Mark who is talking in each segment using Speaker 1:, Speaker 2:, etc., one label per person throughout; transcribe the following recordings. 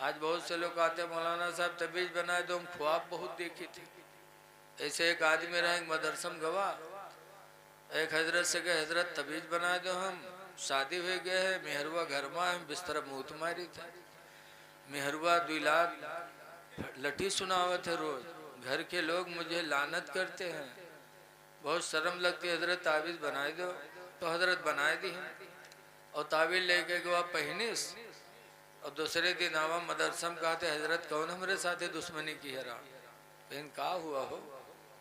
Speaker 1: आज बहुत से लोग आते हैं मौलाना साहब तबीज बनाए दो, हम ख्वाब बहुत देखी थी। ऐसे एक आदमी रहे मदरसम गवा, एक हजरत से कहे हजरत तबीज बना दो, हम शादी हो गए है, मेहरुआ घर में हम बिस्तर मुँह तुम्हारी थे, मेहरुआ 2 लाख लठी सुनावे थे रोज, घर के लोग मुझे लानत करते हैं, बहुत शर्म लगती है, हजरत ताबीज बनाए दो। तो हजरत बनाए दी है और ताबीज लेके गवा पहनिस, और दूसरे दिन आवा मदरसम कहते हजरत कौन हमारे साथ दुश्मनी की है रहा, कहीं का हुआ हो,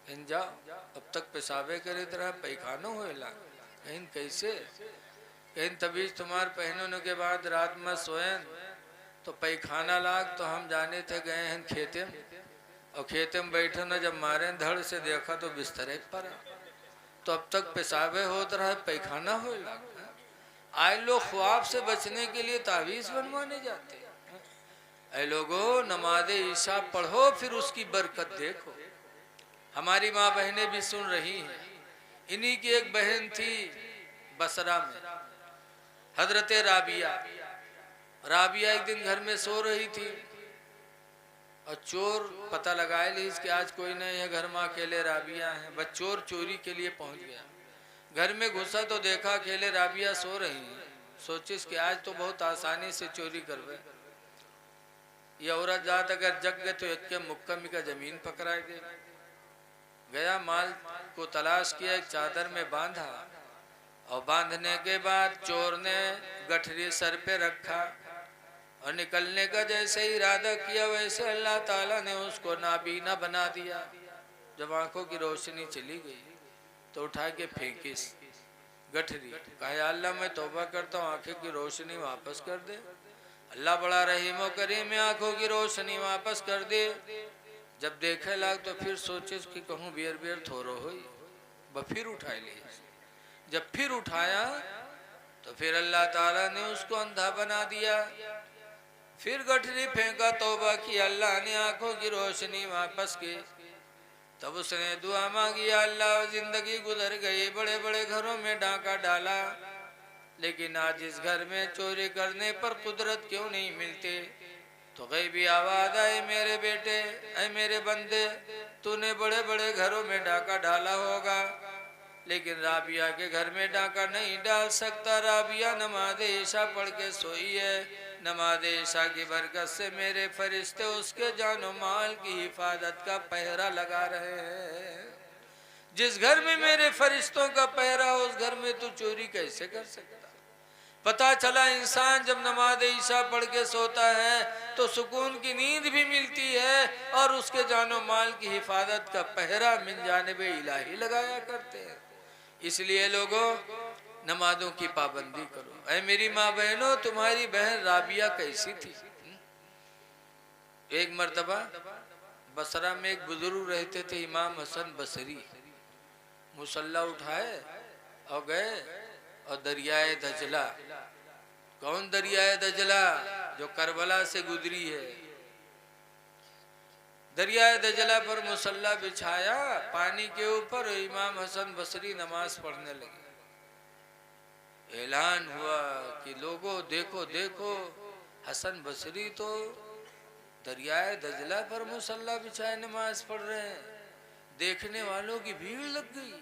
Speaker 1: कहीं जा अब तक पेशाबे करे तरह पैखानो हो ला, कहीं कैसे, कहीं तबीज तुम्हार पहनने के बाद रात में सोए तो पैखाना लाग, तो हम जाने थे गए हैं खेते में, और खेते में बैठे न जब मारे धड़ से देखा तो बिस्तरे पर, तो अब तक पेशाबे होता रहा पैखाना हो लगा। आए लोग ख्वाब से बचने के लिए तावीज़ बनवाने जाते हैं। ऐ लोगों नमाज ईशा पढ़ो फिर उसकी बरकत देखो। हमारी माँ बहनें भी सुन रही हैं। इन्हीं की एक बहन थी बसरा में, हजरत राबिया। राबिया एक दिन घर में सो रही थी और चोर पता लगाए ली कि आज कोई नहीं है घर में, अकेले राबिया है। बस चोर चोरी के लिए पहुंच गया, घर में घुसा तो देखा अकेले राबिया सो रही है। सोचिस कि आज तो बहुत आसानी से चोरी करवे, ये औरत जात अगर जग गए तो एक के मुक्कमी का जमीन पकड़ा दे। गया माल को तलाश किया, एक चादर में बांधा, और बांधने के बाद चोर ने गठरी सर पे रखा और निकलने का जैसे ही इरादा किया वैसे अल्लाह ताला ने उसको नाबीना बना दिया। जब आंखों की रोशनी चली गई तो उठा के फेंकिस गठरी, कहा अल्लाह मैं तौबा करता हूँ आंखें की रोशनी वापस कर दे। अल्लाह बड़ा रहीम करीम में आंखों की रोशनी वापस कर दे। जब देखे लाग तो फिर सोचे कि कहूँ बेर बेर थोरो हो, फिर उठा लिया। जब फिर उठाया तो फिर अल्लाह ताला ने उसको अंधा बना दिया। फिर गठरी फेंका, तौबा की, अल्लाह ने आंखों की रोशनी वापस की। तब उसने दुआ मांगी, अल्लाह जिंदगी गुजर गई, बड़े बड़े घरों में डाका डाला, लेकिन आज इस घर में चोरी करने पर कुदरत क्यों नहीं मिलती। तो गैबी आवाज आई, मेरे बेटे, ऐ मेरे बंदे, तूने बड़े बड़े घरों में डाका डाला होगा लेकिन राबिया के घर में डाका नहीं डाल सकता। राबिया नमाज ईशा पढ़ के सोई है। नमाज ईशा की बरकत से मेरे फरिश्ते उसके जानो माल की हिफाजत का पहरा लगा रहे हैं। जिस घर में मेरे फरिश्तों का पहरा हो उस घर में तू चोरी कैसे कर सकता। पता चला इंसान जब नमाज ईशा पढ़ के सोता है तो सुकून की नींद भी मिलती है और उसके जानो माल की हिफाजत का पहरा मिन जानिबे इलाही लगाया करते हैं। इसलिए लोगों नमाजों की पाबंदी करो। ऐ मेरी माँ बहनों, तुम्हारी बहन राबिया कैसी थी। एक मर्तबा बसरा में एक बुजुर्ग रहते थे, इमाम हसन बसरी। मुसल्ला उठाए और गए और दरियाए दजला, कौन दरियाए दजला, जो करबला से गुजरी है, दरियाए दजला पर मुसल्ला बिछाया पानी के ऊपर। इमाम हसन बसरी नमाज पढ़ने लगे। ऐलान हुआ कि लोगों देखो देखो, हसन बसरी तो दरियाए दजला पर मुसल्ला बिछाए नमाज पढ़ रहे हैं। देखने वालों की भीड़ लग गई।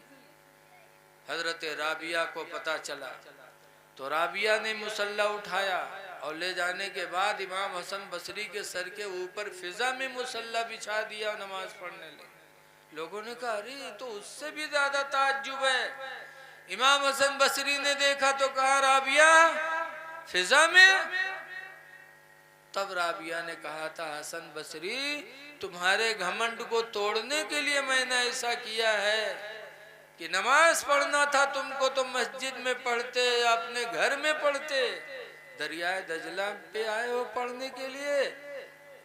Speaker 1: हजरत राबिया को पता चला तो राबिया ने मुसल्ला उठाया और ले जाने के बाद इमाम हसन बसरी के सर के ऊपर फिजा में मुसल्ला बिछा दिया और नमाज पढ़ने लगे। लोगों ने कहा अरे तो उससे भी ज्यादा ताज्जुब है। इमाम हसन बसरी ने देखा तो कहा राबिया फिजा में। तब राबिया ने कहा था हसन बसरी तुम्हारे घमंड को तोड़ने के लिए मैंने ऐसा किया है कि नमाज पढ़ना था तुमको तो मस्जिद में पढ़ते, अपने घर में पढ़ते। दरियाए दजला पे आए हो पढ़ने के लिए,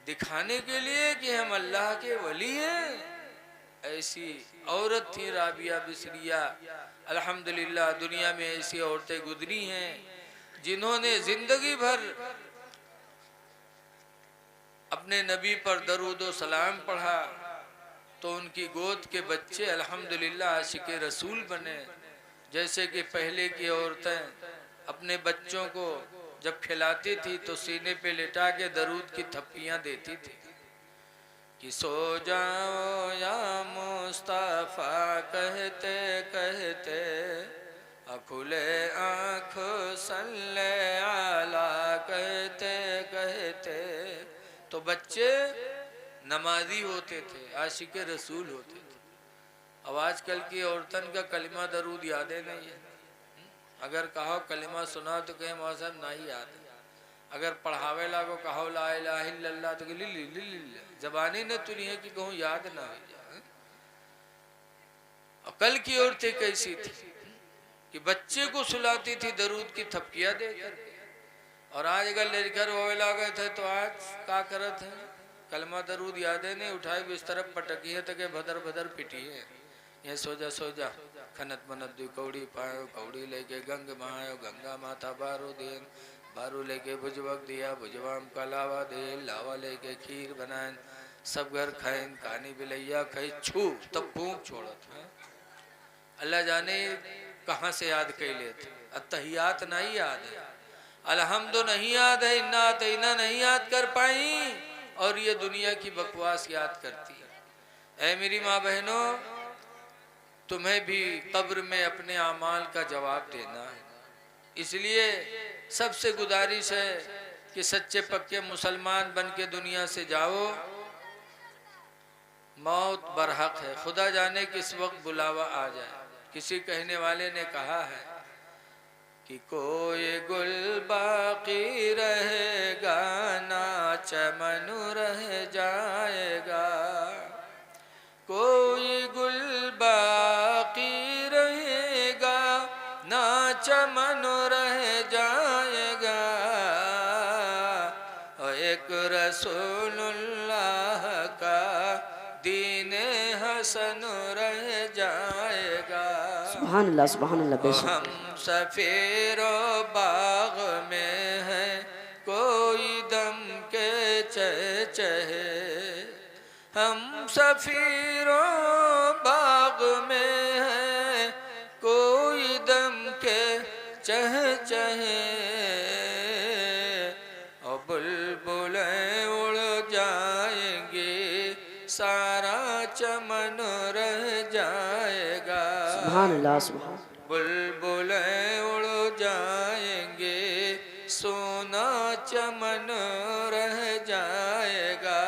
Speaker 1: दिखाने के लिए कि हम अल्लाह के वली हैं। ऐसी औरत थी राबिया बिसरिया। अल्हम्दुलिल्लाह दुनिया में ऐसी औरतें गुजरी हैं जिन्होंने जिंदगी भर अपने नबी पर दरूद व सलाम पढ़ा तो उनकी गोद के बच्चे अल्हम्दुलिल्लाह आशिके रसूल बने। जैसे कि पहले की औरतें अपने बच्चों को जब खिलाती थी तो सीने पे लेटा के दरूद की थप्पियां देती थी कि सो जाओ या मुस्तफा कहते कहते, खुले आँख सल्ले आला कहते कहते। तो बच्चे नमाजी होते थे, आशिक रसूल होते थे। अब आजकल की औरतन का कलिमा दरूद यादें नहीं है। अगर कहो कलिमा सुना तो कहे मौसम नहीं याद है। अगर पढ़ावे लागो कहो ला इलाहा इल्लल्लाह तो ली जबानी ने तुनी है कि कहूँ याद ना हो जाए। और कल की औरतें कैसी थी कि बच्चे को सुलाती थी दरूद की थपकिया दे करके। और आज अगर लेकर वो गए थे तो आज क्या करत है, कलमा दरूद यादें नहीं उठाई बिस्तर पटकी है तके भदर भदर पिटी है। ये सो जा खनत मनत दु कौड़ी पायो, कौड़ी लेके गंग महायो, गंगा माता बारू देन, बारू लेके भुजवक दिया, भुजवाम का लावा दे, लावा लेके खीर बनाए, सब घर खाएं, कानी बिलैया खाई छू तब फूंक छोड़त है। अल्लाह जाने कहाँ से याद कर लेते। अत्तहियात नहीं याद है, अलहम्दु नहीं याद है, इन्ना अतैना नहीं याद कर पाई, और ये दुनिया की बकवास याद करती है। ऐ मेरी माँ बहनों, तुम्हें भी कब्र में अपने आमाल का जवाब देना है। इसलिए सबसे गुजारिश है कि सच्चे पक्के मुसलमान बन के दुनिया से जाओ। मौत बरहक है, खुदा जाने किस वक्त बुलावा आ जाए। किसी कहने वाले ने कहा है कि कोई गुल बाकी रहेगा ना चमन रह जाएगा, कोई गुल बाकी रहेगा ना चमन रह जाएगा, और एक रसूलुल्लाह का दीन हसन रह जाएगा।
Speaker 2: सुभान अल्लाह सुभान अल्लाह। बेशक
Speaker 1: हम सफेरो बाग में है कोई दम के चहे, हम सफीरो बाग में है कोई दम के चह चहे, और बुलबुलें उड़ जाएंगी सारा चमन रह जाएगा।
Speaker 2: सुभान अल्लाह सुभान।
Speaker 1: बुलबुलें उड़ जाएंगे सोना चमन रह जाएगा।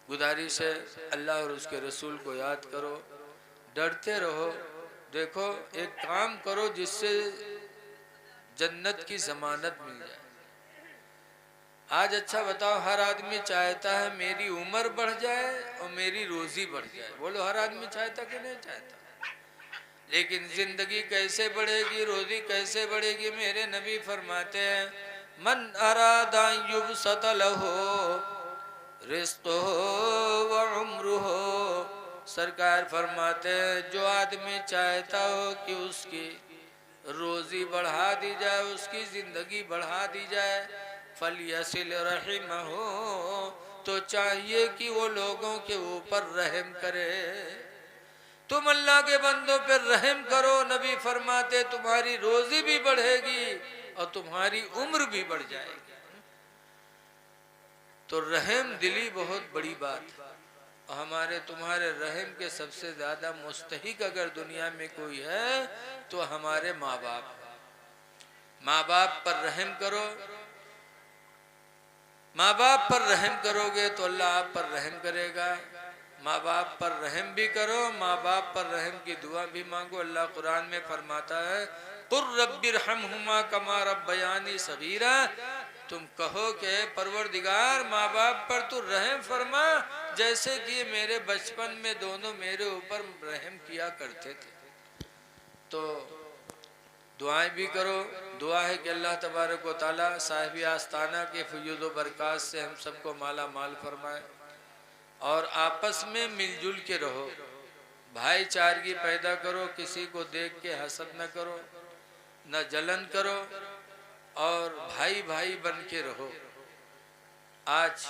Speaker 1: गुजारिश है अल्लाह और उसके रसूल को याद करो, डरते रहो। देखो एक काम करो जिससे जन्नत की जमानत मिल जाए। आज अच्छा बताओ, हर आदमी चाहता है मेरी उम्र बढ़ जाए और मेरी रोजी बढ़ जाए। बोलो हर आदमी चाहता कि नहीं चाहता? लेकिन जिंदगी कैसे बढ़ेगी, रोजी कैसे बढ़ेगी? मेरे नबी फरमाते हैं मन अरादा युबसत लहू रिज़्क़ो व उम्रुहु। सरकार फरमाते हैं जो आदमी चाहता हो कि उसकी रोजी बढ़ा दी जाए, उसकी जिंदगी बढ़ा दी जाए, फलियसिल रहिमहु, तो चाहिए कि वो लोगों के ऊपर रहम करे। तुम अल्लाह के बंदों पर रहम करो। नबी फरमाते तुम्हारी रोजी भी बढ़ेगी और तुम्हारी उम्र भी बढ़ जाएगी। तो रहम दिली बहुत बड़ी बात है। और हमारे तुम्हारे रहम के सबसे ज्यादा मुस्तहिक अगर दुनिया में कोई है तो हमारे माँ बाप। माँ बाप पर रहम करो। माँ बाप पर रहम करोगे तो अल्लाह आप पर रहम करेगा। माँ बाप पर रहम भी करो, माँ बाप पर रहम की दुआ भी मांगो। अल्लाह कुरान में फरमाता है कुर रब्बिरहमहुमा कमा रब्बयानी सगीरा। तुम कहो कि परवरदिगार माँ बाप पर तू रहम फरमा जैसे कि मेरे बचपन में दोनों मेरे ऊपर रहम किया करते थे। तो दुआएं भी करो। दुआ है कि अल्लाह तबारक व तआला साहिब आस्ताना के फयूज़ व बरक़ात से हम सबको माला माल फरमाए और आपस में मिलजुल के रहो, भाईचारगी पैदा करो, किसी को देख के हसद न करो, न जलन करो और भाई भाई बन के रहो। आज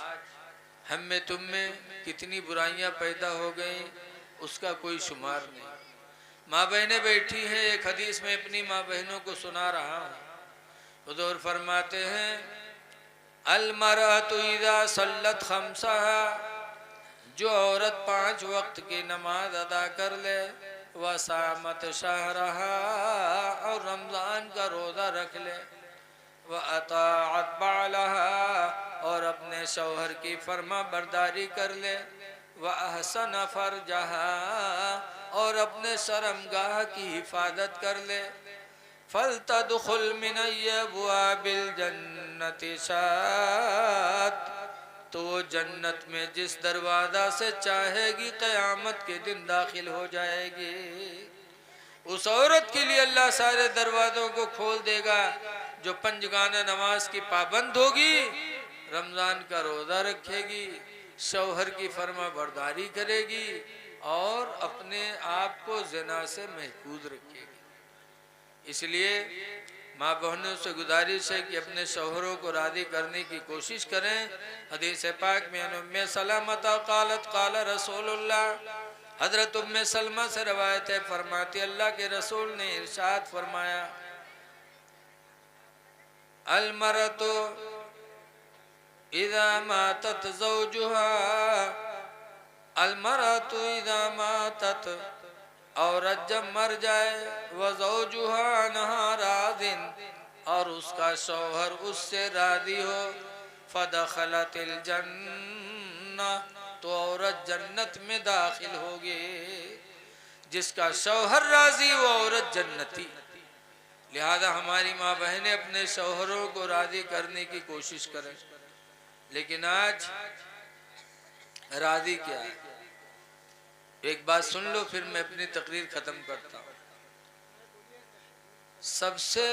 Speaker 1: हम में तुम में कितनी बुराइयां पैदा हो गई उसका कोई शुमार नहीं। माँ बहनें बैठी हैं, एक हदीस में अपनी माँ बहनों को सुना रहा हूँ हुजूर फरमाते हैं अलमरअतु इज़ा सल्लत खम्सहा, जो औरत 5 वक्त की नमाज अदा कर ले, वसामत शहरहा, और रमज़ान का रोज़ा रख ले, व अताअत बालहा, और अपने शौहर की फर्मा बरदारी कर ले, व अहसन फरजहा, और अपने शर्मगाह की हिफाजत कर ले, फलतदखुल मिन अब्वाबिल जन्नति शात, तो वो जन्नत में जिस दरवाज़ा से चाहेगी क़यामत के दिन दाखिल हो जाएगी। उस औरत के लिए अल्लाह सारे दरवाज़ों को खोल देगा जो पंजगाना नमाज की पाबंद होगी, रमज़ान का रोज़ा रखेगी, शौहर की फर्मा बरदारी करेगी और अपने आप को ज़िना से महफूज रखेगी। इसलिए माँ बहनों से गुजारिश है कि अपने शौहरों को राज़ी करने की कोशिश करें। हदीस पाक में उम्मे सलामता क़ालत क़ाल रसूलुल्लाह, हज़रत उम्मे सलमा से रवायत है, फरमाती अल्लाह के रसूल ने इरशाद फरमाया अलमरतु इज़ा मातत ज़ौजुहा, अलमरतु इज़ा मातत, औरत जब मर जाए, व ज़ौजुहा अन्हा राज़िन, और उसका शौहर उससे राज़ी हो, फदखलतिल जन्नह, तो औरत जन्नत में दाखिल होगी। जिसका शौहर राज़ी वो औरत जन्नती। लिहाजा हमारी माँ बहनें अपने शौहरों को राज़ी करने की कोशिश करें। लेकिन आज राज़ी क्या है? एक बात सुन लो फिर मैं अपनी तकरीर खत्म करता हूँ। सबसे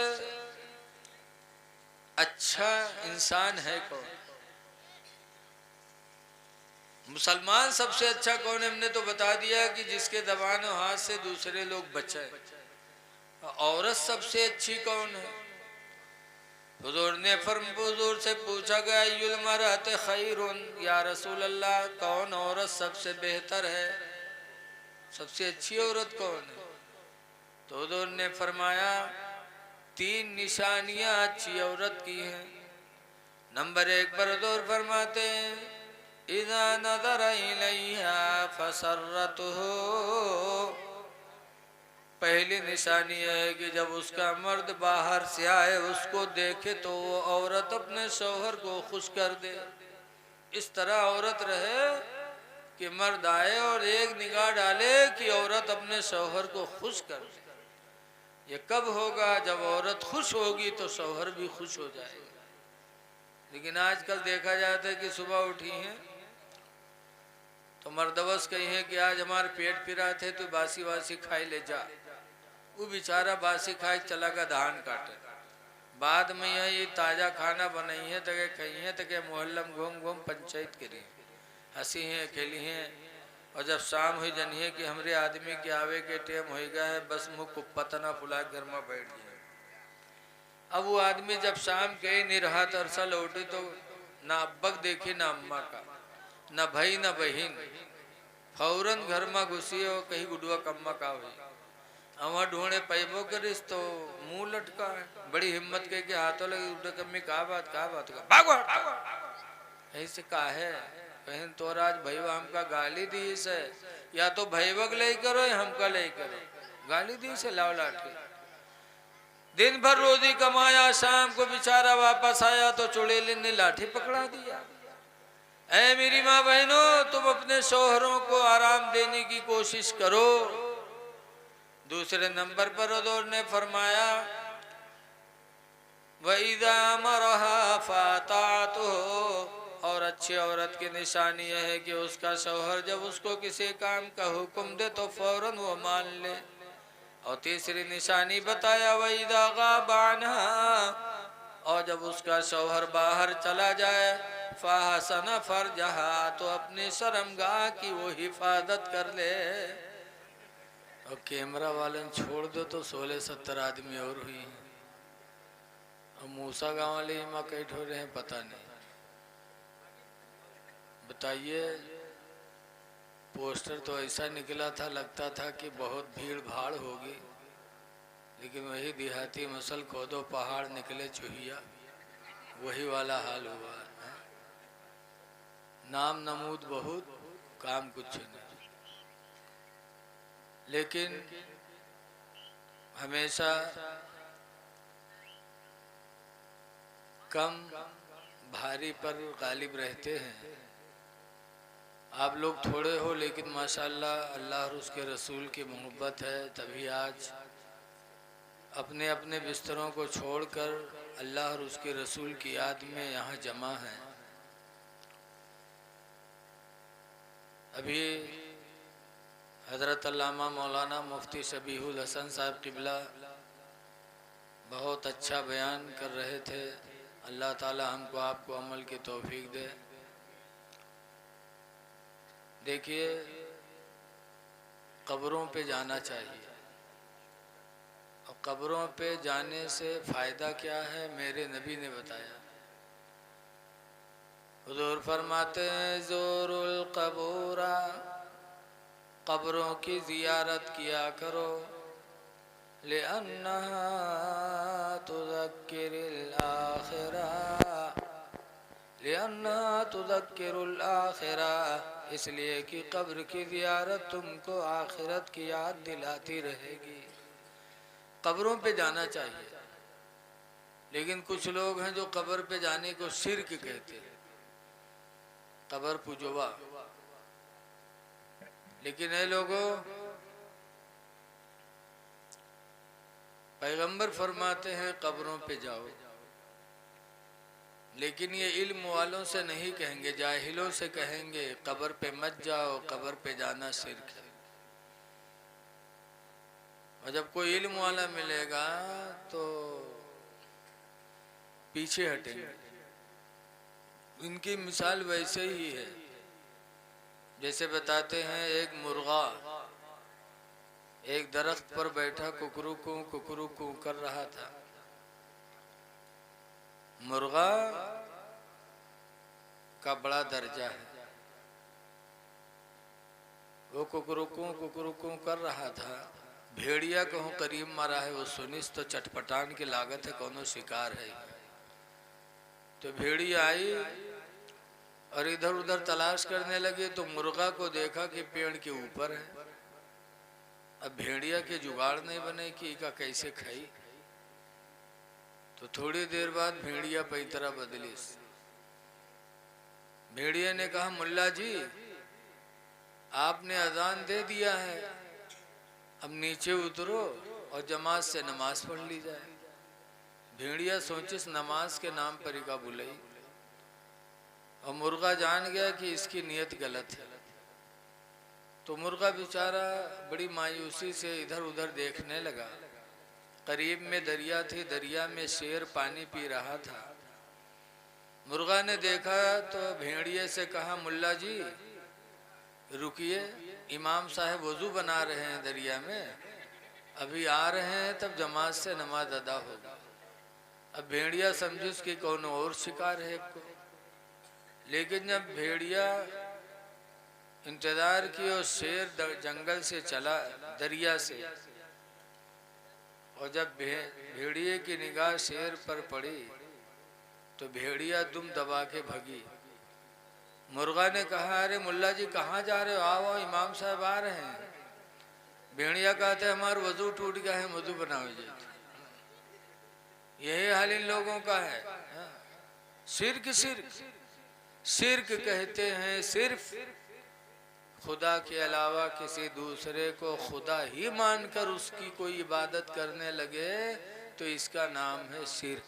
Speaker 1: अच्छा इंसान है कौन? मुसलमान सबसे अच्छा कौन है? हमने तो बता दिया कि जिसके ज़बान और हाथ से दूसरे लोग बचे। औरत सबसे अच्छी कौन है? हुजूर ने हुजूर से पूछा गया अय्युल मरअति खैरुन, या रसूल अल्लाह कौन औरत सबसे बेहतर है, सबसे अच्छी औरत कौन है? तो हुजूर ने फरमाया 3 निशानियां अच्छी औरत की हैं। नंबर 1 पर हुजूर फरमाते हैं इज़ा नज़र इलैहा फसर्रतहु, पहली निशानी है कि जब उसका मर्द बाहर से आए उसको देखे तो वो औरत अपने शौहर को खुश कर दे। इस तरह औरत रहे कि मर्द आए और एक निगाह डाले कि औरत अपने शौहर को खुश कर दे। ये कब होगा? जब औरत खुश होगी तो शौहर भी खुश हो जाएगा। लेकिन आजकल देखा जाता है कि सुबह उठी हैं तो मर्दवस कही है कि आज हमारे पेट फिरा थे तो बासी वासी खाई ले जा। वो बेचारा बासी खाए चला गया धान काटे। बाद में ये ताज़ा खाना बनाई है तके कही है तके मोहल्लम घूम घूम पंचायत करी, हंसी हैं खेली हैं। और जब शाम हुई जनिए कि हमरे आदमी के आवे के टेम हो गया है, बस मुँह कुप्पतना फुला घर में बैठ गए। अब वो आदमी जब शाम के नहीं रहा तरसा लौटी तो ना अब्बक देखी ना अम्मा का, ना भाई ना बहन, फौरन घर में घुसी हो कहीं गुडुआ कम्मा का हुई। अवा ढूंढे पैबो करिस तो मुंह लटका है। बड़ी हिम्मत के हाथों लगी उठे कम्मी का बात भागो ऐसे का है कहीं तो आज भैया हमका गाली दी से, या तो भैवक ले करो या हमका ले करो, गाली दी से लाओ लाठी। दिन भर रोजी कमाया, शाम को बेचारा वापस आया तो चुड़ैल ने लाठी पकड़ा दिया। ऐ मेरी माँ बहनों, तुम अपने शौहरों को आराम देने की कोशिश करो। दूसरे नंबर पर हुजूर ने फरमाया वइज़ा अमरहा फ़अताअतहु, और अच्छी औरत की निशानी यह है कि उसका शौहर जब उसको किसी काम का हुक्म दे तो फौरन वो मान ले। और तीसरी निशानी बताया वइज़ा ग़ाबा अन्हा, और जब उसका शौहर बाहर चला जाए फ़अहसन फ़रजहा, तो अपनी शर्मगाह की वो हिफाजत कर ले। और कैमरा वाले छोड़ दो तो 16-17 आदमी और हुई हैं। और मूसा गाँव वाले माँ कई ठोरे हैं पता नहीं। बताइए, पोस्टर तो ऐसा निकला था लगता था कि बहुत भीड़ भाड़ होगी, लेकिन वही देहाती मसल खोदो पहाड़ निकले चूहिया, वही वाला हाल हुआ है। नाम नमूद बहुत, काम कुछ नहीं। लेकिन हमेशा कम भारी पर गालिब रहते हैं। आप लोग थोड़े हो, लेकिन माशाल्लाह अल्लाह और उसके रसूल की मोहब्बत है, तभी आज अपने अपने बिस्तरों को छोड़कर अल्लाह और उसके रसूल की याद में यहाँ जमा हैं। अभी हज़रत अल्लामा मौलाना मुफ्ती शबीहुल हसन साहब किबला बहुत अच्छा बयान कर रहे थे। अल्लाह ताला हमको आपको अमल की तौफीक दे। देखिए, कब्रों पे जाना चाहिए, और कब्रों पे जाने से फ़ायदा क्या है मेरे नबी ने बताया। हुज़ूर फरमाते हैं ज़ोरुल क़बूरा, कब्रों की ज़ियारत किया करो, लिअन्नहा तुज़क्किरुल आखिरा, लिअन्नहा तुज़क्किरुल आखिरा, इसलिए कि कब्र की ज़ियारत तुमको आखिरत की याद दिलाती रहेगी। कब्रों पे जाना चाहिए, लेकिन कुछ लोग हैं जो कब्र पे जाने को शिर्क कहते हैं, कब्र पुजवा। लेकिन ये लोगों, पैगंबर फरमाते हैं कब्रों पे जाओ, लेकिन ये इल्म वालों से नहीं कहेंगे, जाहिलों से कहेंगे कब्र पे मत जाओ, कब्र पे जाना शिर्क है। और जब कोई इल्म वाला मिलेगा तो पीछे हटेंगे। इनकी मिसाल वैसे ही है जैसे बताते हैं, एक मुर्गा एक दरख्त पर बैठा कुकरू कू कर रहा था। मुर्गा का बड़ा दर्जा है, वो कुकरू कू कर रहा था। भेड़िया कहूँ करीब मारा है, वो सुनिस तो चटपटान की लागत है, कौनो शिकार है। तो भेड़िया आई और इधर उधर तलाश करने लगे, तो मुर्गा को देखा कि पेड़ के ऊपर है। अब भेड़िया के जुगाड़ नहीं बने कि इका कैसे खाई। तो थोड़ी देर बाद भेड़िया पैतरा बदली। भेड़िया ने कहा, मुल्ला जी आपने अजान दे दिया है, अब नीचे उतरो और जमात से नमाज पढ़ ली जाए। भेड़िया सोचिस नमाज के नाम पर इका बुलाई, और मुर्गा जान गया कि इसकी नीयत गलत है। तो मुर्गा बेचारा बड़ी मायूसी से इधर उधर देखने लगा। करीब में दरिया थी, दरिया में शेर पानी पी रहा था। मुर्गा ने देखा तो भेड़िए से कहा, मुल्ला जी रुकिए, इमाम साहब वजू बना रहे हैं दरिया में, अभी आ रहे हैं, तब जमात से नमाज अदा होगी। अब भेड़िया समझिस कि कौन और शिकार है को। लेकिन जब भेड़िया इंतजार की और शेर जंगल से चला दरिया से, और जब भेड़िए की निगाह शेर पर पड़ी तो भेड़िया दुम दबा के भगी। मुर्गा ने कहा, अरे मुल्ला जी कहाँ जा रहे हो, आओ इमाम साहब आ रहे हैं। भेड़िया कहते हमारा वजू टूट गया है, वजू बनाओ जी। यही हाल इन लोगों का है। शिर्क शिर्क शिर्क कहते हैं सिर्फ खुदा के अलावा किसी दूसरे को खुदा ही मानकर उसकी कोई इबादत करने लगे तो इसका नाम है शिर्क।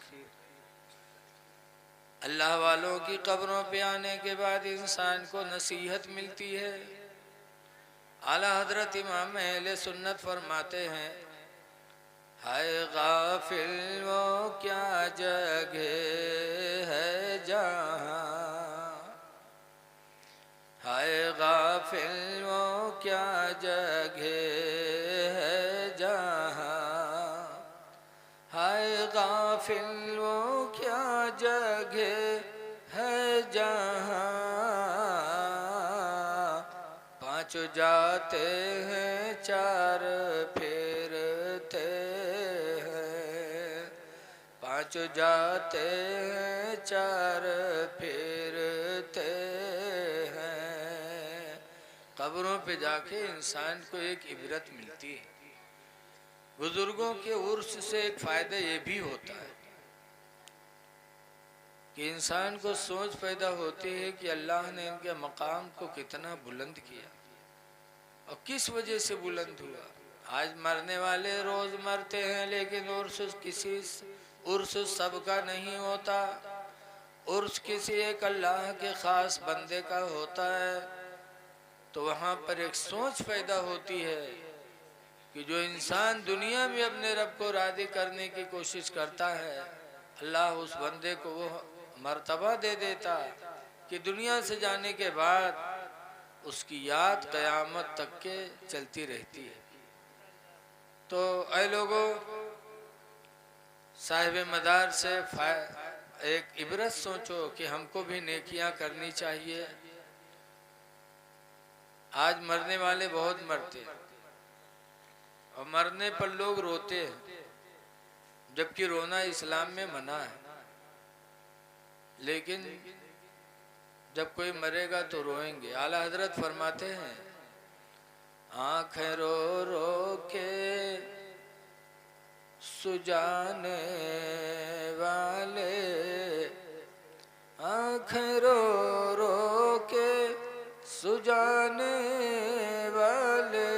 Speaker 1: अल्लाह वालों की कब्रों पे आने के बाद इंसान को नसीहत मिलती है। आला हजरत इमाम अहले सुन्नत फरमाते हैं, हाय गाफिल वो क्या जगह है जहाँ, हाय गाफिल वो क्या जगह है जहाँ, हाय गाफिल वो क्या जगह है जहाँ, पांच जाते हैं चार फेरते पांच जाते हैं, चार फिरते हैं। कब्रों पे जाके इंसान को एक इबरत मिलती है। बुजुर्गों के उर्स से एक फायदा ये भी होता है कि इंसान को सोच पैदा होती है कि अल्लाह ने इनके मकाम को कितना बुलंद किया और किस वजह से बुलंद हुआ। आज मरने वाले रोज मरते हैं, लेकिन उर्स सबका नहीं होता। उर्स किसी एक अल्लाह के खास बंदे का होता है। तो वहाँ पर एक सोच पैदा होती है कि जो इंसान दुनिया में अपने रब को राज़ी करने की कोशिश करता है, अल्लाह उस बंदे को वो मर्तबा दे देता कि दुनिया से जाने के बाद उसकी याद क़यामत तक के चलती रहती है। तो ऐ लोगों, साहिब मदार से एक इबरत सोचो कि हमको भी नेकियां करनी चाहिए। आज मरने वाले बहुत मरते हैं और मरने पर लोग रोते हैं, जबकि रोना इस्लाम में मना है। लेकिन जब कोई मरेगा तो रोएंगे। आला हजरत फरमाते हैं, आँखें रो रो के सुजाने वाले, आँखें रो रो के सुजाने वाले,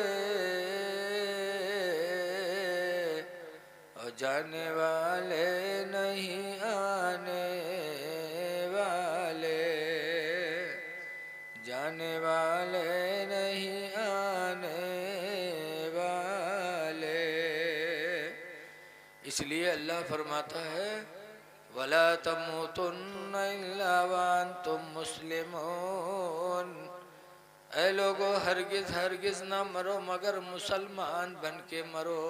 Speaker 1: और जाने वाले नहीं आने वाले, जाने वाले नहीं आने वाले। इसलिए अल्लाह फरमाता है, वला तमूतुन्ना इल्ला वअंतुम मुस्लिमून। ऐ लोगो, हरगिज हरगिज ना मरो मगर मुसलमान बन के मरो।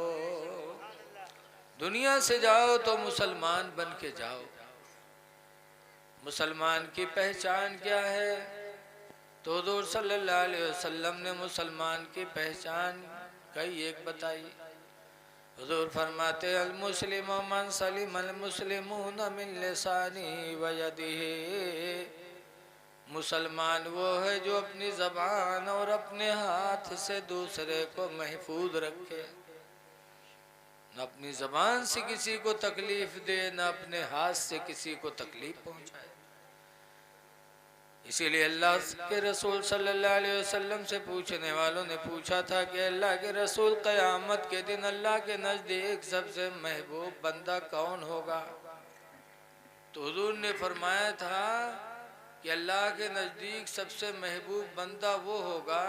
Speaker 1: दुनिया से जाओ तो मुसलमान बन के जाओ। मुसलमान की पहचान क्या है? तो हुज़ूर सल्लल्लाहु अलैहि वसल्लम ने मुसलमान की पहचान कई एक बताई। हुज़ूर फरमाते, अल मुस्लिम मन सलिमल मुस्लिमून मिन लिसानिही व यदिही। मुसलमान वो है जो अपनी ज़बान और अपने हाथ से दूसरे को महफूज रखे। न अपनी ज़बान से किसी को तकलीफ दे, न अपने हाथ से किसी को तकलीफ पहुँचाए। इसीलिए अल्लाह के रसूल सल्लल्लाहु अलैहि वसल्लम से पूछने वालों ने पूछा था कि अल्लाह के रसूल, क़यामत के दिन अल्लाह के नज़दीक सबसे महबूब बंदा कौन होगा? तो हुज़ूर ने फरमाया था कि अल्लाह के नज़दीक सबसे महबूब बंदा वो होगा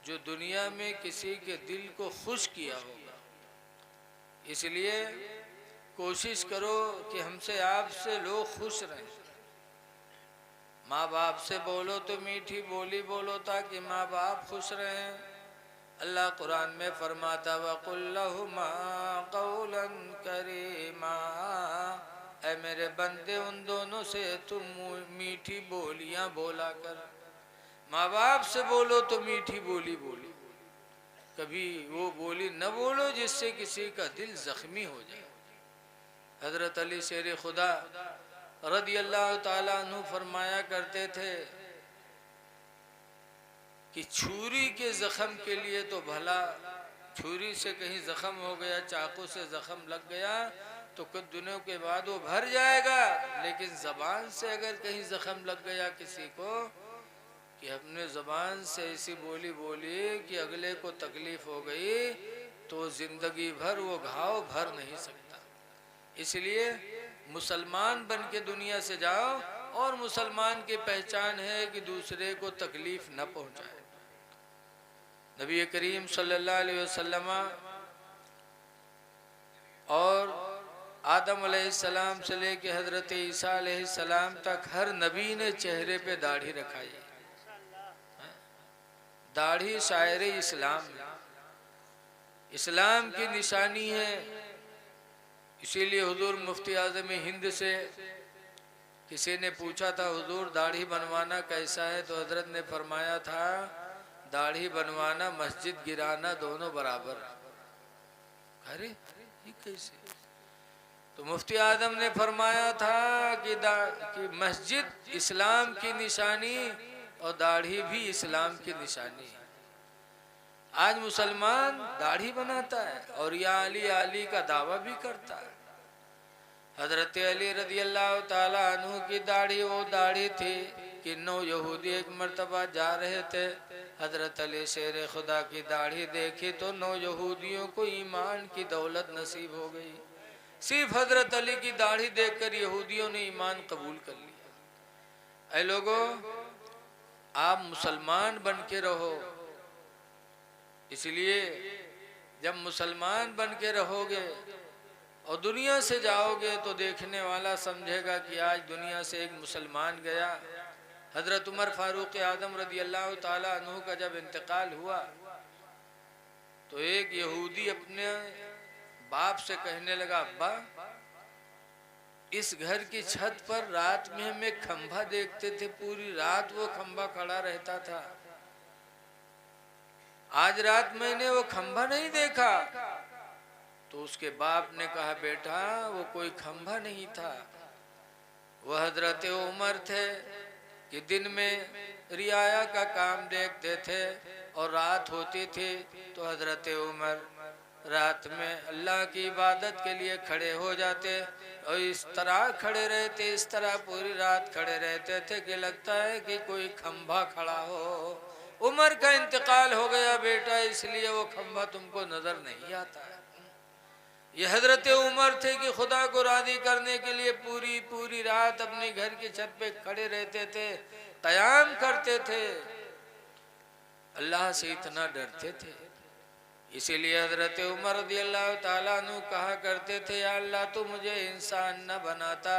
Speaker 1: जो दुनिया में किसी के दिल को खुश किया होगा। इसलिए कोशिश करो कि हमसे आपसे लोग खुश रहें। माँ बाप से बोलो तो मीठी बोली बोलो ताकि माँ बाप खुश रहें। अल्लाह कुरान में फरमाता, वक़ुल लहुमा क़ौलन करीमा। ऐ मेरे बंदे, उन दोनों से तुम मीठी बोलियाँ बोला कर। माँ बाप से बोलो तो मीठी बोली बोलो, कभी वो बोली न बोलो जिससे किसी का दिल जख्मी हो जाए। हज़रत अली शेर खुदा रज़ी अल्लाह ताला अन्हु फरमाया करते थे कि छुरी के ज़ख्म के लिए तो भला, छुरी से कहीं ज़ख्म हो गया, चाकू से ज़ख्म लग गया तो कुछ दिनों के बाद वो भर जाएगा। लेकिन ज़बान से अगर कहीं ज़ख्म लग गया किसी को, कि अपने ज़बान से ऐसी बोली बोली कि अगले को तकलीफ़ हो गई, तो ज़िंदगी भर वो घाव भर नहीं सकता। इसलिए मुसलमान बन के दुनिया से जाओ, और मुसलमान की पहचान है कि दूसरे को तकलीफ़ न पहुँचाए। नबी करीम सल्लल्लाहु अलैहि वसल्लम और आदम अलैहिस्सलाम से लेके हज़रत ईसा अलैहिस्सलाम तक हर नबी ने चेहरे पे दाढ़ी रखाई। दाढ़ी शायर इस्लाम, इस्लाम की निशानी है। इसीलिए हुजूर मुफ्ती आज़म हिंद से किसी ने पूछा था, हुजूर दाढ़ी बनवाना कैसा है? तो हजरत ने फरमाया था, दाढ़ी बनवाना मस्जिद गिराना दोनों बराबर। अरे ये कैसे? तो मुफ्ती आजम ने फरमाया था कि मस्जिद इस्लाम की निशानी और दाढ़ी भी इस्लाम की निशानी है। आज मुसलमान दाढ़ी बनाता है और या अली अली का दावा भी करता है। हजरत अली रज़ी अल्लाह ताला अन्हु की दाढ़ी वो दाढ़ी थी कि 9 यहूदी एक मर्तबा जा रहे थे। हजरत अली शेर खुदा की दाढ़ी देखी तो 9 यहूदियों को ईमान की दौलत नसीब हो गई। सिर्फ हजरत अली की दाढ़ी देखकर यहूदियों ने ईमान कबूल कर लिया। ऐ लोगों, आप मुसलमान बन के रहो। इसलिए जब मुसलमान बन के रहोगे और दुनिया से जाओगे तो देखने वाला समझेगा कि आज दुनिया से एक मुसलमान गया। हजरत उमर फारूक आजम रज़ी अल्लाह ताला अन्हु का जब इंतकाल हुआ तो एक यहूदी अपने बाप से कहने लगा, अब्बा इस घर की छत पर रात में हम एक खंभा देखते थे, पूरी रात वो खंभा खड़ा रहता था। आज रात मैंने वो खंभा नहीं देखा। तो उसके बाप ने कहा, बेटा वो कोई खंभा नहीं था, वह हजरत उमर थे कि दिन में रियाया का काम देखते थे और रात होती थी तो हजरत उमर रात में अल्लाह की इबादत के लिए खड़े हो जाते और इस तरह खड़े रहते, इस तरह पूरी रात खड़े रहते थे कि लगता है कि कोई खंभा खड़ा हो। उमर का इंतकाल हो गया बेटा, इसलिए वो खंभा तुमको नजर नहीं आता है। ये हजरत उमर थे कि खुदा को राजी करने के लिए पूरी पूरी रात अपने घर की छत पे खड़े रहते थे, कयाम करते थे, अल्लाह से इतना डरते थे। इसीलिए हजरत उमर रज़ी अल्लाह ताला अन्हु कहा करते थे, या अल्लाह तू मुझे इंसान न बनाता,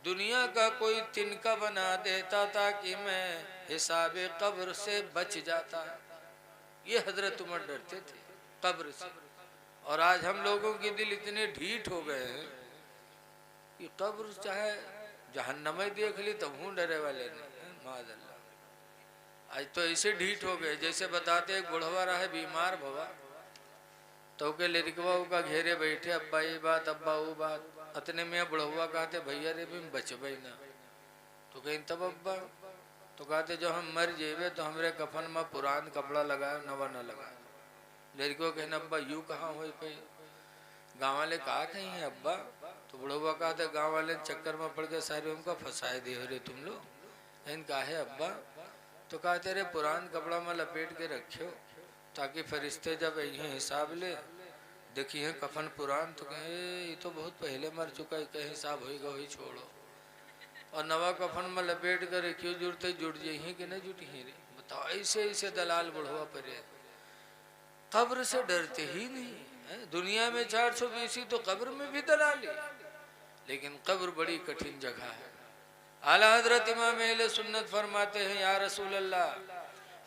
Speaker 1: दुनिया का कोई तिनका बना देता ताकि मैं हिसाबे कब्र से बच जाता। ये हजरत उमर डरते थे कब्र से। और आज हम लोगों के दिल इतने ढीठ हो गए हैं कि कब्र चाहे जहन्नम ही देख ली तब हूँ डरे वाले नहीं। माज़अल्लाह, आज तो ऐसे ढीठ हो गए जैसे बताते एक बुढ़वा रहा बीमार भवा तो के लड़कवा का घेरे बैठे, अब्बा ये बात अब्बा वो बात। अतने में बुढ़वा कहते, भैया रे भी बचबे ना। तो कहीं तब अब्बा तो कहते, जो हम मर जेबे तो हमरे कफन में पुरान कपड़ा लगाए नवा न लगाए। लड़को कहना, अब्बा यूँ कहाँ हो पे, गाँव वाले कहा कहीं है अब्बा। तो बुढ़वा कहते, गाँव वाले चक्कर में पड़ के सारे उनका फंसाए दे रहे तुम लोग। इनका है अब्बा। तो कहते रे पुरान कपड़ा में लपेट के रखियो ताकि फरिश्ते जब यही हिसाब ले देखिए कफन पुरान तो कहे ये तो बहुत पहले मर चुका है, कहीं हिसाब होगा वही छोड़ो। और नवा कफन में लपेट कर रखियो, जुड़ते जुड़ जाइए कि नहीं जुटी रे। बताओ ऐसे ऐसे दलाल बुढ़वा पड़े, कब्र से डरते ही नहीं है। दुनिया में 420 तो कब्र में भी दलाली, लेकिन कब्र बड़ी कठिन जगह है। आला हजरत इमाम अहले सुन्नत फरमाते हैं, या रसूल अल्लाह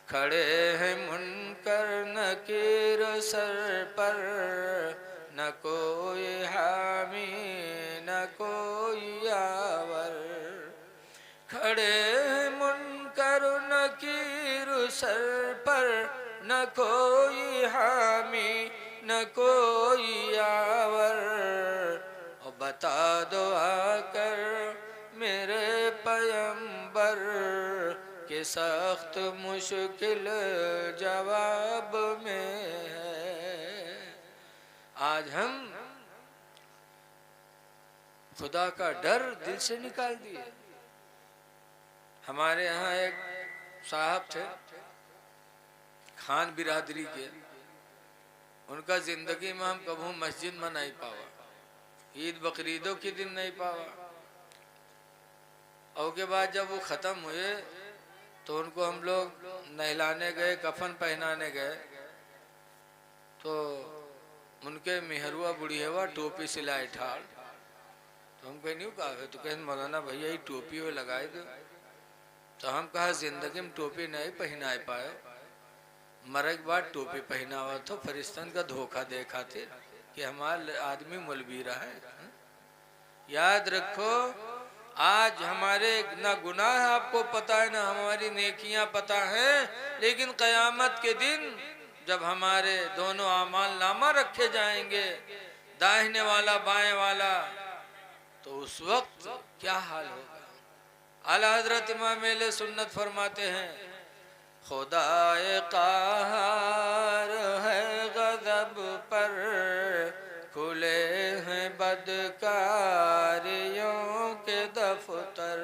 Speaker 1: खड़े हैं मुनकर नकीर सर पर, न कोई हामी न कोई यावर। खड़े हैं मुनकर नकीर सर पर, न कोई हामी न कोई यावर। और बता दो आकर मेरे पैगंबर के सख्त मुश्किल जवाब में है। आज हम खुदा का डर दिल से निकाल दिए। हमारे यहाँ एक साहब थे खान बिरादरी के, उनका जिंदगी में हम कभी मस्जिद में नहीं पावा, ईद बकरीदों के दिन नहीं पावा। और के बाद जब वो ख़त्म हुए तो उनको हम लोग नहलाने गए, कफन पहनाने गए तो उनके मेहरुआ बुढ़िया टोपी सिलाई ठाड़। तो हम कहीं नहीं कहा, तो कहें मौलाना भैया ये टोपी वो लगाए दो। तो हम कहा जिंदगी में टोपी नहीं पहना पाए, मरे के बाद टोपी पहनावा तो फरिश्तन का धोखा देखा थे कि हमारा आदमी मौलवी रहा है। याद रखो, आज हमारे ना गुनाह आपको पता है ना हमारी नेकियां पता है, लेकिन कयामत के दिन जब हमारे दोनों आमाल नामा रखे जाएंगे, दाहिने वाला बाएं वाला, तो उस वक्त क्या हाल होगा। आला हजरत इमाम अहले सुन्नत फरमाते हैं, खुदाए क़हार है गज़ब पर, खुले हैं बदकारियों के दफ्तर।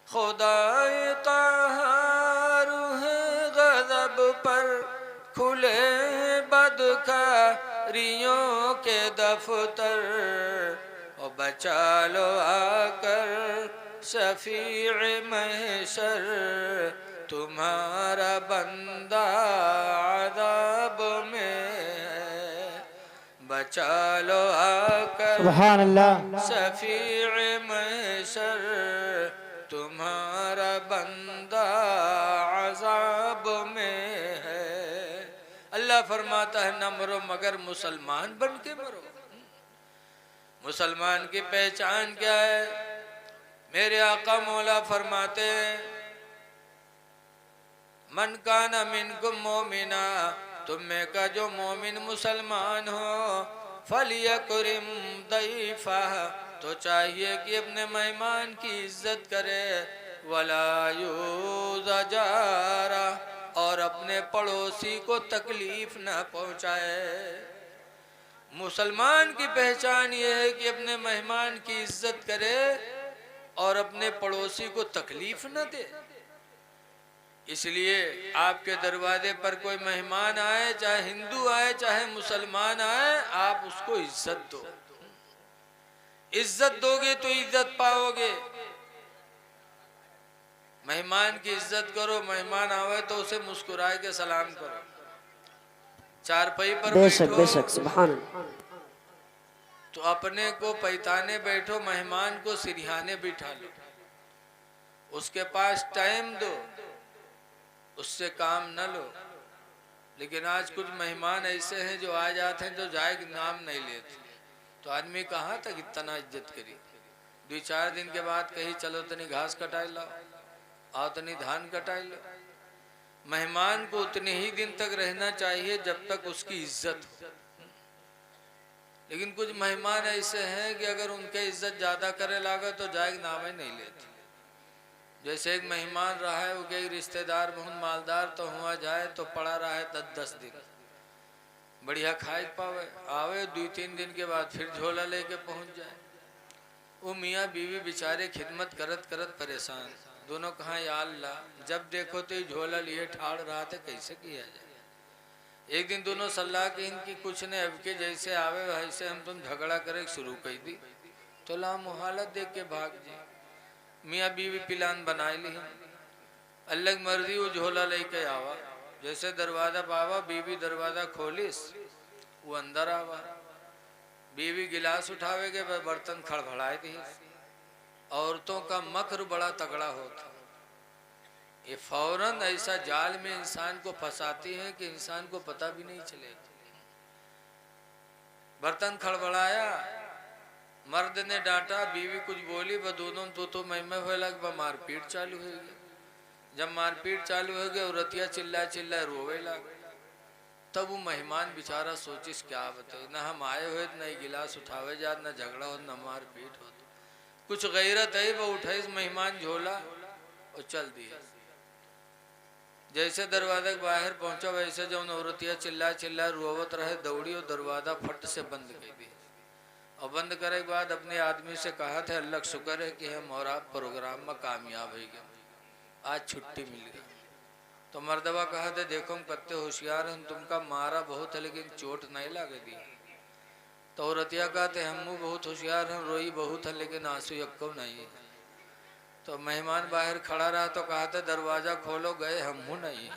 Speaker 1: खुदाए क़हार है गज़ब पर, खुले बदकारियों के दफ्तर। और बचा लो आकर शफीअ महशर, तुम्हारा बंदा अज़ाब में है। बचा लो आकर
Speaker 3: सुभान अल्लाह।
Speaker 1: शफीअ महशर, तुम्हारा बंदा अज़ाब में है। अल्लाह फरमाता है, न मरो मगर मुसलमान बन के मरो। मुसलमान की पहचान क्या है? मेरे आका मौला फरमाते हैं, मन काना मिनकुम मोमिना, तुम में का जो मोमिन मुसलमान हो, फलियकुरिम दैफा, तो चाहिए कि अपने मेहमान की इज्जत करे, वला युज़जारा, और अपने पड़ोसी को तकलीफ न पहुँचाए। मुसलमान की पहचान ये है कि अपने मेहमान की इज्जत करे और अपने पड़ोसी को तकलीफ न दे। इसलिए आपके दरवाजे पर कोई मेहमान आए, चाहे हिंदू आए चाहे मुसलमान आए, आप उसको इज्जत दो। इज्जत दोगे तो इज्जत पाओगे। मेहमान की इज्जत करो, मेहमान आवे तो उसे मुस्कुराए के सलाम करो। चारपाई पर
Speaker 2: बेशक
Speaker 1: बैठो
Speaker 2: बेशक सुभान अल्लाह।
Speaker 1: तो अपने को पैताने बैठो, मेहमान को सिरहाने बिठा लो, उसके पास टाइम दो, उससे काम न लो। लेकिन आज कुछ मेहमान ऐसे हैं जो आ जाते हैं तो जाए नाम नहीं लेते, तो आदमी कहाँ तक इतना इज्जत करी। 2-4 दिन के बाद कहीं चलो तनी घास कटाई लो, आओ तनी धान कटाई लो। मेहमान को उतने ही दिन तक रहना चाहिए जब तक उसकी इज्जत हो। लेकिन कुछ मेहमान ऐसे हैं कि अगर उनके इज्जत ज़्यादा करे लागा तो जाएग नाम ही नहीं लेते। जैसे एक मेहमान रहा है, वो कई रिश्तेदार बहुत मालदार तो हुआ जाए तो पड़ा रहा है 10-10 दिन, बढ़िया खाए पावे, आवे 2-3 दिन के बाद फिर झोला लेके पहुंच जाए। वो मियाँ बीवी बेचारे खिदमत करत करत परेशान, दोनों कहाँ या अल्लाह, जब देखो तो ये झोला लिए ठाड़ रहा था, कैसे किया जाए। एक दिन दोनों सलाह की इनकी, कुछ ने अब के जैसे आवे वैसे हम तुम झगड़ा करे शुरू कर दी, तो ला मुहालत देख के भाग जी। मियाँ बीवी पिलान बनाए ली, अलग मर्जी वो झोला लेके आवा। जैसे दरवाजा पावा, बीवी दरवाजा खोलिस, वो अंदर आवा। बीवी गिलास उठावे के बर्तन खड़बड़ाए दी। औरतों का मकर बड़ा तगड़ा होता, ये फौरन ऐसा जाल में इंसान को फंसाती है कि इंसान को पता भी नहीं चलेगा। बर्तन खड़बड़ाया, मर्द ने डांटा, बीवी कुछ बोली, वह दोनों तो मैं हुए लग मारपीट चालू हो गई। जब मारपीट चालू हो गई, औरतिया चिल्ला चिल्ला रोवे लग। तब वो मेहमान बेचारा सोचिस क्या बताए, ना हम आए हुए न गिलास उठावे जा, न झगड़ा हो न मारपीट हो, कुछ गैरत है वो उठाई मेहमान झोला और चल दिए। जैसे दरवाजे के बाहर पहुंचा, वैसे जो औरतिया चिल्ला चिल्ला रोवत रहे, दौड़ी और दरवाजा फट से बंद कर दिया। और बंद करे के बाद अपने आदमी से कहा था, अल्लाह का शुक्र है कि हम और आप प्रोग्राम में कामयाब हो गए, आज छुट्टी मिल गई। तो मर्दबा कहा था, देखो हम कत्ते होशियार हैं, तुमका मारा बहुत है लेकिन चोट नहीं लगे दी। तो औरतिया कहते, हम बहुत होशियार हैं, रोई बहुत है लेकिन आंसू यक्को नहीं है। तो मेहमान बाहर खड़ा रहा तो कहा था, दरवाज़ा खोलो, गए हमू नहीं,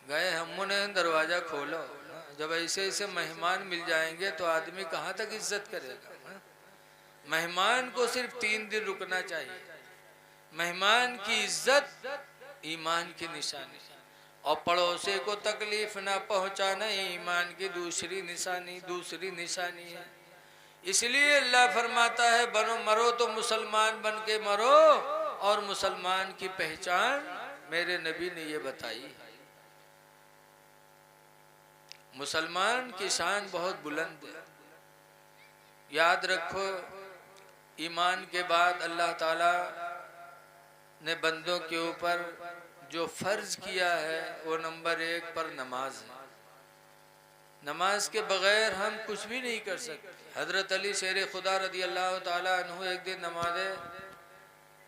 Speaker 1: गए हमू नहीं, दरवाज़ा खोलो। जब ऐसे ऐसे मेहमान मिल जाएंगे तो आदमी कहाँ तक इज्जत करेगा। मेहमान को सिर्फ 3 दिन रुकना चाहिए। मेहमान की इज्जत ईमान की निशानी, और पड़ोसी को तकलीफ ना पहुँचाना ईमान की दूसरी निशानी है। इसलिए अल्लाह फरमाता है, बनो मरो तो मुसलमान बन के मरो, और मुसलमान की पहचान मेरे नबी ने ये बताई है। मुसलमान की शान बहुत बुलंद है। याद रखो, ईमान के बाद अल्लाह ताला ने बंदों के ऊपर जो फर्ज किया है वो नंबर 1 पर नमाज है। नमाज के बगैर हम कुछ भी नहीं कर सकते। हजरत अली शेर खुदा रदी अल्लाह ताला अन्हु एक दिन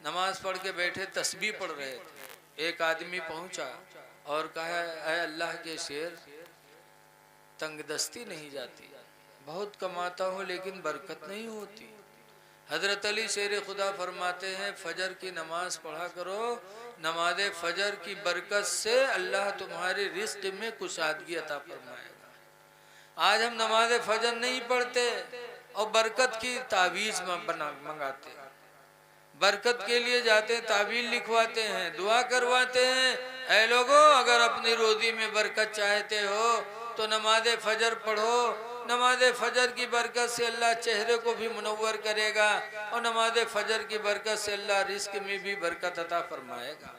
Speaker 1: नमाज पढ़ के बैठे, तस्बीह पढ़ रहे थे। एक आदमी पहुंचा और कहा, ऐ अल्लाह के शेर, तंगदस्ती नहीं जाती, बहुत कमाता हूँ लेकिन बरकत नहीं होती। हजरत अली शेर खुदा फरमाते हैं, फजर की नमाज पढ़ा करो, नमाज फजर की बरकत से अल्लाह तुम्हारे रिस्क में कुशादगी अता फरमाएगा। आज हम नमाज फजर नहीं पढ़ते और बरकत की तावीज़ मंगाते हैं, बरकत के लिए जाते हैं, तावीज़ लिखवाते हैं, दुआ करवाते हैं। ऐ लोगों, अगर अपनी रोज़ी में बरकत चाहते हो तो नमाज फजर पढ़ो। नमाज फजर की बरकत से अल्लाह चेहरे को भी मुनव्वर करेगा और नमाज फजर की बरकत से अल्लाह रिस्क में भी बरकत अता फरमाएगा।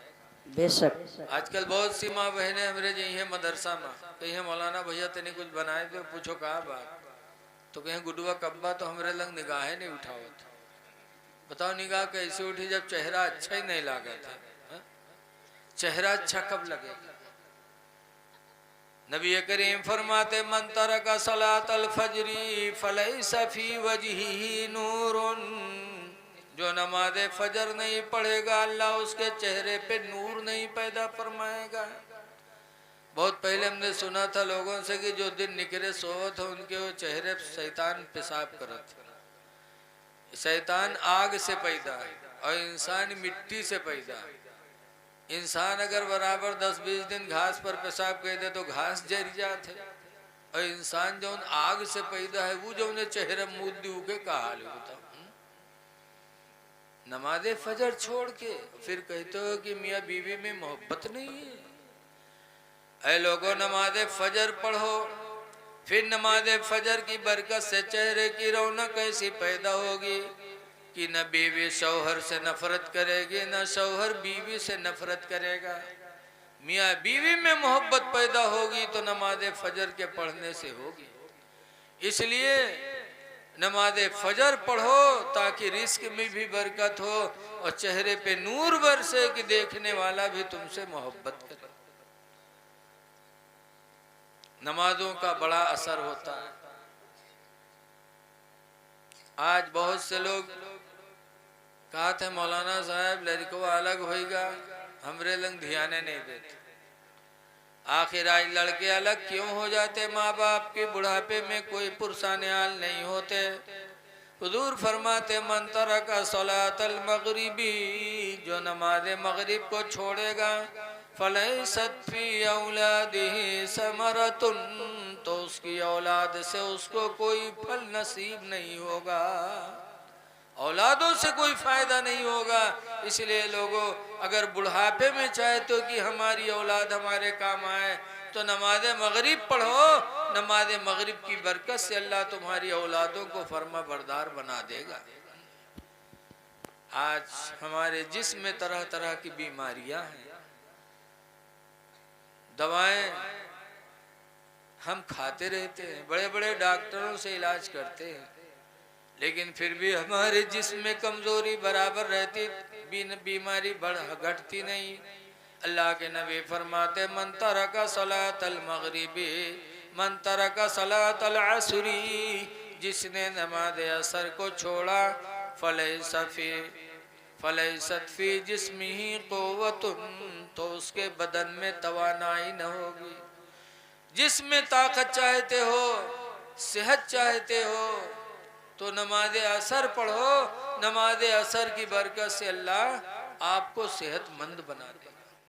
Speaker 2: बेशक।
Speaker 1: आजकल बहुत सी माँ बहनें हमरे जी है मदरसा में, कहीं मौलाना भैया तेने कुछ बनाए दो, पूछो कहा बात, तो कहीं गुडुआ कब्बा, तो हमरे लंग निगाहें नहीं उठावत। बताओ निगाह कैसे उठी जब चेहरा अच्छा ही नहीं लगा था। चेहरा अच्छा कब लगेगा? नबी करीम फरमाते, मन तरका सलातल फजरी फलैसा फी वजही नूरुन, जो नमाज फजर नहीं पढ़ेगा अल्लाह उसके चेहरे पे नूर नहीं पैदा फरमाएगा। बहुत पहले हमने सुना था लोगों से कि जो दिन निकरे सोवत हो उनके वो चेहरे शैतान पेशाब करत। शैतान आग से पैदा है और इंसान मिट्टी से पैदा है। इंसान अगर बराबर 10-20 दिन घास पर पेशाब कर दे तो घास जर जाते, और इंसान जो आग से पैदा है वो जो उन्हें चेहरे मुँह दी के का हाल होता। नमाज फजर छोड़ के फिर कहते हो कि मियाँ बीवी में मोहब्बत नहीं है। ऐ लोगों, नमाज फजर पढ़ो, फिर नमाज फजर की बरकत से चेहरे की रौनक ऐसी पैदा होगी कि न बीवी शौहर से नफरत करेगी, न शौहर बीवी से नफरत करेगा। मियाँ बीवी में मोहब्बत पैदा होगी तो नमाज फजर के पढ़ने से होगी। इसलिए नमाज फजर पढ़ो ताकि रिस्क में भी बरकत हो और चेहरे पे नूर बरसे कि देखने वाला भी तुमसे मोहब्बत करे। नमाजों का बड़ा असर होता है। आज बहुत से लोग कहा थे, मौलाना साहब लड़कों अलग होएगा, हमरे लंग ध्यान नहीं देते। आखिर आज लड़के अलग क्यों हो जाते? माँ बाप के बुढ़ापे में कोई पुरसान्याल नहीं होते। हुजूर फरमाते, मन तरका सलातल मगरिबी, जो नमाज मगरिब को छोड़ेगा, फलैसत फी औलादिही समरतुन, तो उसकी औलाद से उसको कोई फल नसीब नहीं होगा, औलादों से कोई फायदा नहीं होगा। इसलिए लोगों, अगर बुढ़ापे में चाहते हो कि हमारी औलाद हमारे काम आए तो नमाज मगरिब पढ़ो। नमाज मगरिब की बरकत से अल्लाह तुम्हारी औलादों को फरमा बरदार बना देगा। आज हमारे जिस्म में तरह तरह की बीमारियां हैं, दवाएं हम खाते रहते हैं, बड़े बड़े डॉक्टरों से इलाज करते हैं, लेकिन फिर भी हमारे जिस्म में कमजोरी बराबर रहती, बीमारी घटती नहीं। अल्लाह के नबी फरमाते, मन तरका सलातल मगरिबी मन तरका सलातल असरी, जिसने नमाज असर को छोड़ा, फलैसत फी जिस्मिही क़ुव्वतुन, तो उसके बदन में तवानाई न होगी। जिसमें ताकत चाहते हो, सेहत चाहते हो तो नमाज असर पढ़ो। नमाज असर की बरकत से अल्लाह आपको सेहतमंद बना दे।